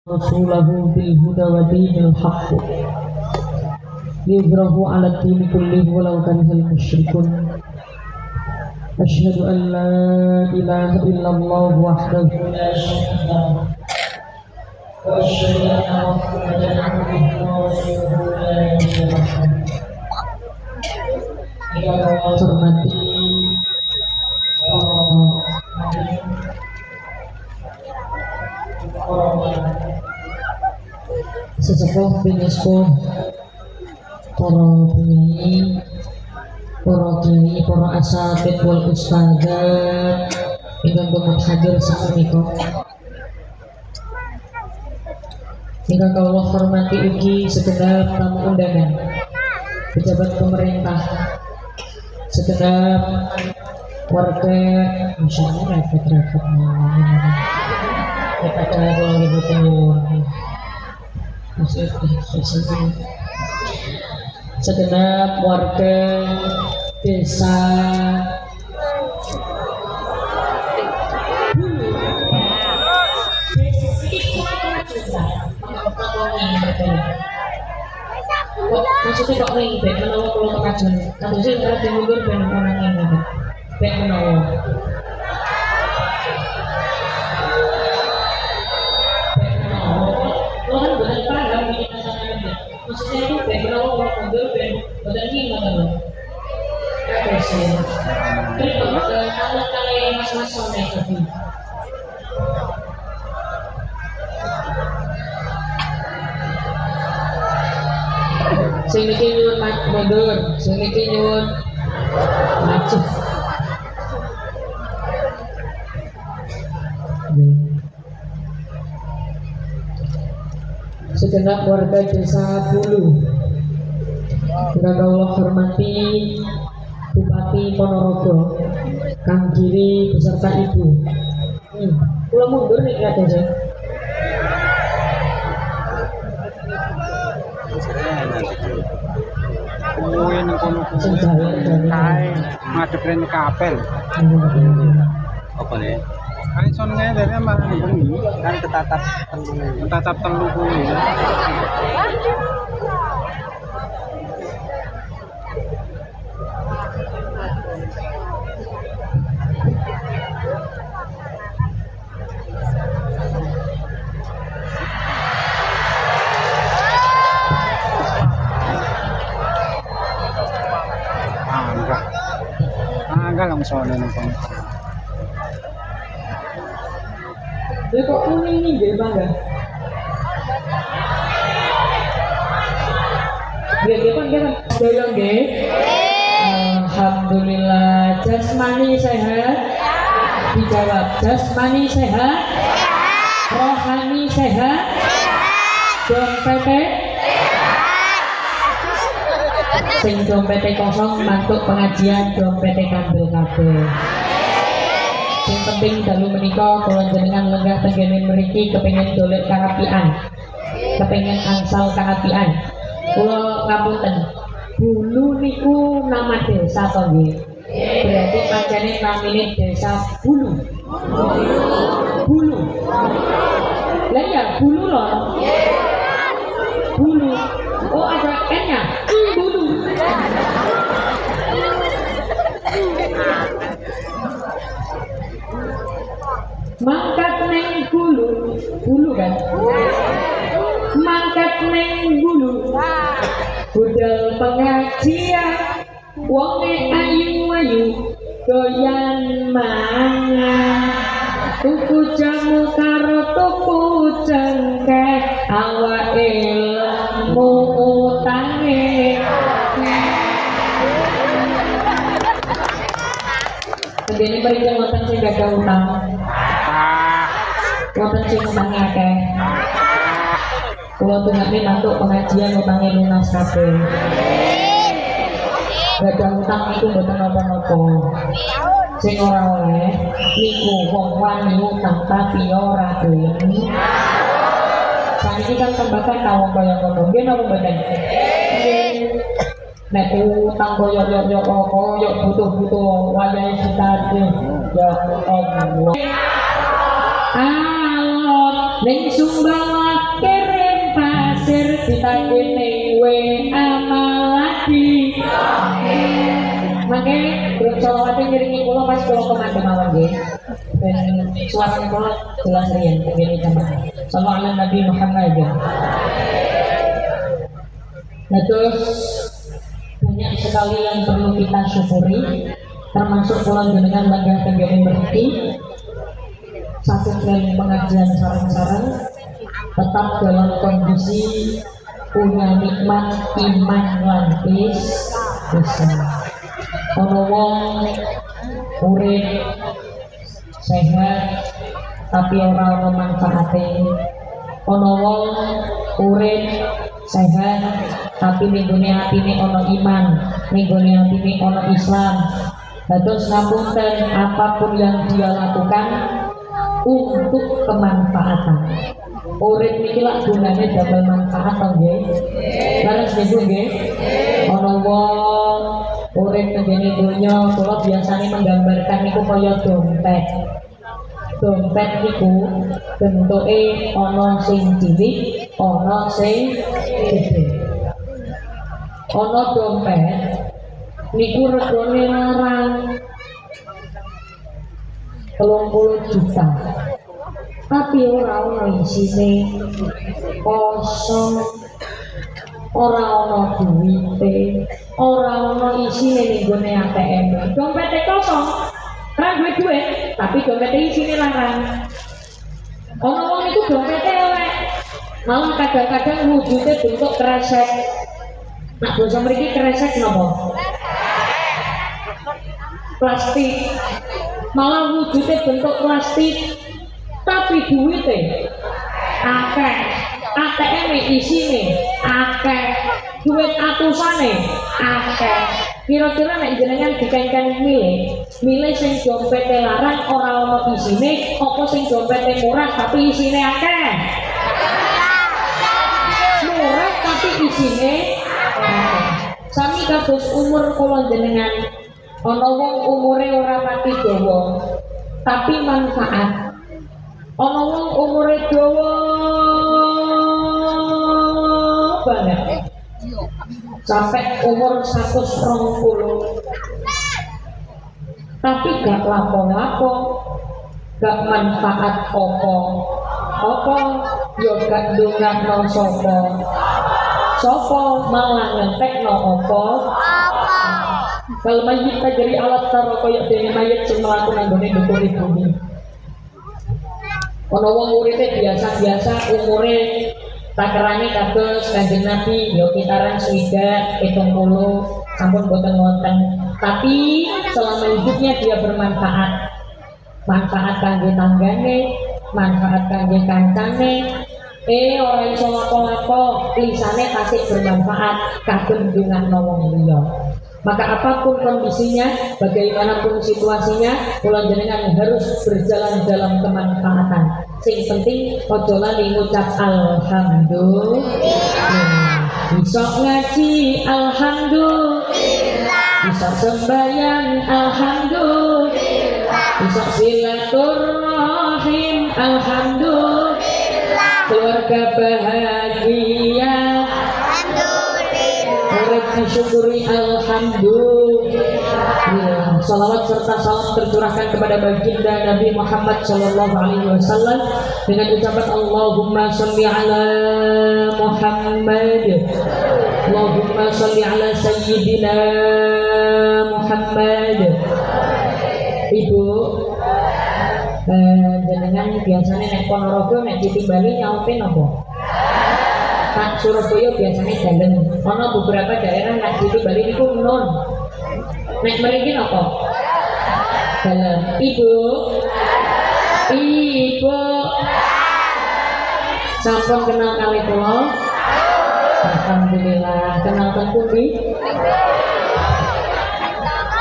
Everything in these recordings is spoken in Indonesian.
رسوله بالهدى ودين الحق ليظهره على الدين كله ولو كره المشركون أشهد أن لا إله إلا الله وحده لا شريك له وأشهد أن محمدا عبده ورسوله لا نبي بعده. Yang Allah hormati sesepuh binispuh, para penyanyi, para kiai, para asatidz wal ustadzat ingkang boten hadir sapunika. Ingkang kula hormati ugi segenap tamu undangan, pejabat pemerintah, segenap warga, insyaallah repot-repot kita kalau dibutuhin segenap warga desa maksudnya kok ribet menawa kalau pekajan atau sih kalau dimundur ben orang yang ada ben menawa lo kan bukan paham ini kata-kata maksudnya itu ben menawa kalau mundur ben badan ini nggak tahu apa sih terus kalau mas-mas soalnya tadi sing iki nyuwun mundur, sing iki nyuwun maju. Segenap warga desa Bulu, yang Allah hormati Bupati Ponorogo, Kang Giri beserta Ibu. Kula mundur nih katanya. Kuwi nang kono kae madhep rene kapel. Apa nih? Kan son ngene malah bengi kan ketatap telu kuwi. Enggak langsung nang kono. Lha kok ini nggih Bangga? Nggih nggih sedaya nggih. Alhamdulillah jasmani sehat. Dijawab jasmani sehat. Rohani sehat. Dompete sing dompete kosong mantuk pengajian dompete kandel kabeh. Sing penting dalu menika kula jenengan lenggah tenggene mriki kepengin golek karapian. Kepengin angsal karapian. Kula ngapunten. Bulu niku nama desa to nggih. Berarti pancene namine desa Bulu. Bulu. Lah ya Bulu loh. Bulu. Oh ada N-nya. Bulu. Mangkat neng bulu kan? Mangkat neng bulu. Budal pengajian, wonge ayu-ayu, doyan mangan. Tuku jamu karo tuku cengkeh, awake lemu utange. Begini berikan wonten sing gagal utang. Wonten sing utange akeh. Kula tungake mantuk pengajian utange lunas kabeh. Gagal utang itu mboten napa-napa. Sing ora oleh niku wong wani utang tapi ora gelem. Saniki kan tembakan tawong kaya ngono. Nggih napa mboten? Nek utang koyo butuh-butuh wayahe ditagih ya Allah. Alot ning Sumbawa diceritake ning WA maladi. Mangke grup selawate ngiringi kula pas kula kemandem mawon nggih. Ben suasana kula jelas riyen ngene jamaah. Sallallahu alaihi Nabi Muhammad. Nah terus banyak sekali yang perlu kita syukuri, termasuk kula jenengan lenggah tenggene mriki satu kali pengajian sareng-sareng tetap dalam kondisi punya nikmat iman lan bisa. Ono wong urip sehat tapi ora ono manfaate. Ono wong urip sehat tapi ning gone atine ono iman, ning gone atine ono Islam. Terus ngapunten apapun yang dia lakukan untuk kemanfaatan. Urip niki lak gunane damel manfaat to nggih. Leres niku nggih. Ana wong urip tengene donya, kula biasane menggambarkan niku kaya dompet. Dompet niku bentuke ana sing cilik, ana sing gedhe. Ana dompet niku regane larang 30 juta. Tapi ora ono isine, kosong, ora ono duwite, ora ono isine ning gone ATM. Dompete kosong, ora duwe duit, tapi dompete isine larang. Ono wong iku dompete elek, malah kadang-kadang wujudnya bentuk kresek. Nah, basa mriki kresek napa? Plastik. Malah wujudnya bentuk plastik. Tapi duitnya akeh, ATM isine akeh, duit atusane akeh. Kira-kira nek jenengan dikengken milih sing dompete larang ora ono isine, apa sing dompete murah tapi isine akeh? Murah tapi isine akeh. Sami kados umur kula jenengan, ana wong umure ora pati dawa, tapi manfaat. Ana wong umure dawa banget sampai umur 120 tapi gak lapo-lapo, gak manfaat apa yo gak ndongakno sapa malah ngentekno apa. Kalau mayit jadi alat taro koyok dene mayit sing mlaku nang gone dhuwur bumi. Ono wong uripe biasa-biasa umure takerane kados Kanjeng Nabi ya kitaran 70 sampun boten wonten. Tapi selama hidupnya dia bermanfaat. Manfaat kangge tanggane, manfaat kangge kancane. Ora iso lapo-lapo, lisane tasik bermanfaat kagem ndongakno wong liya. Maka apapun kondisinya, bagaimanapun situasinya, kula jenengan harus berjalan dalam kemanfaatan. Sing penting ojo lali ngucap alhamdulillah. Bisa ngaji alhamdulillah. Bisa sembahyang alhamdulillah. Bisa silaturahim alhamdulillah. Keluarga bahagia disyukuri alhamdulillah. Salawat serta salam tercurahkan kepada baginda Nabi Muhammad sallallahu alaihi wasallam dengan ucapan Allahumma shalli ala Muhammad, Allahumma shalli ala sayyidina Muhammad. Ibu jenengan biasanya nek Ponorogo nek ditimbali nyaupin apa? Pak Surabaya biasanya dalem. Ono beberapa daerah nak gitu Bali niku nun. Nek mriki napa? Dalem. Ibu. Sampun kenal kali kula? Alhamdulillah. Kenal ten pundi?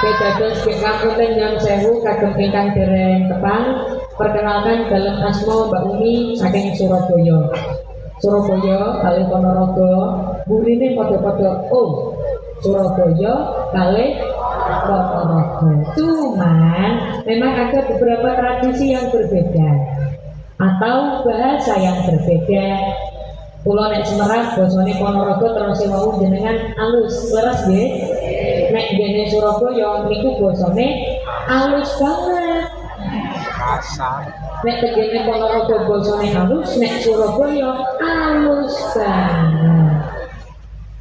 Kedados ngapunten nyuwun sewu kagem ingkang dereng tepang. Perkenalkan dalam asma Mbak Umi saking Surabaya. Surabaya kali Ponorogo burine padha-padha Surabaya kali Ponorogo. Cuman memang ada beberapa tradisi yang berbeda atau bahasa yang berbeda. Kula nek Semarang basane Ponorogo terus wau jenengan alus, leres nggih. Nek dene Surabaya niku basane alus banget. Kasar. Nek tegene Ponorogo basane halus, nek Surabaya halus banget.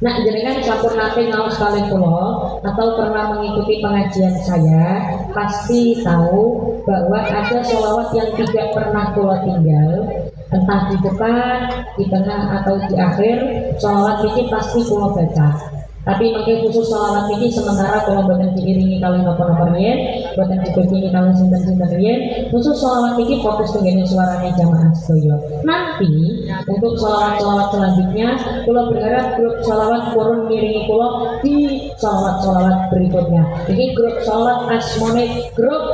Nah, jenengan sampun nate ngaos kali kula atau pernah mengikuti pengajian saya, pasti tahu bahwa ada sholawat yang tidak pernah kula tinggal, entah di depan, di tengah atau di akhir. Sholawat ini pasti kula baca. Tapi mungkin khusus sholawat ini sementara kalau boten diiringi kalian napa-napa riyen, boten dibekini kalian sinten-sinten riyen, khusus sholawat ini fokus tenggene suaranya jamaah sedaya. Nanti untuk sholawat-sholawat selanjutnya, kula berharap grup sholawat purun ngiringi kula di sholawat-sholawat berikutnya. Ini grup sholawat asmone grup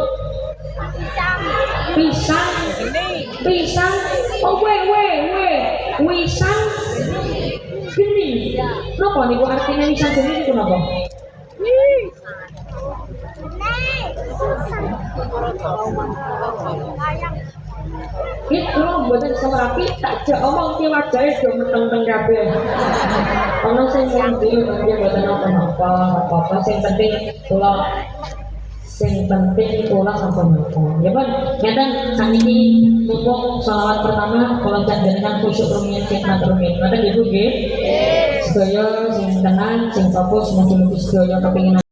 pisang, oh wisang geni. Napa niku artinya wisang geni niku napa? Itu mboten semrapi tak jak omong ki wajahe do meteng-meteng kabeh. Ono sing ngendi ya mboten napa-napa, apa-apa sing penting kula sampun napa. Ya pun ngeten sakniki mumpung sholawat pertama kula jenengan khusyuk rumiyin khidmat rumiyin. Ngoten nggih Bu nggih. Sedaya sing tenang, sing fokus mugi-mugi sedaya kepengin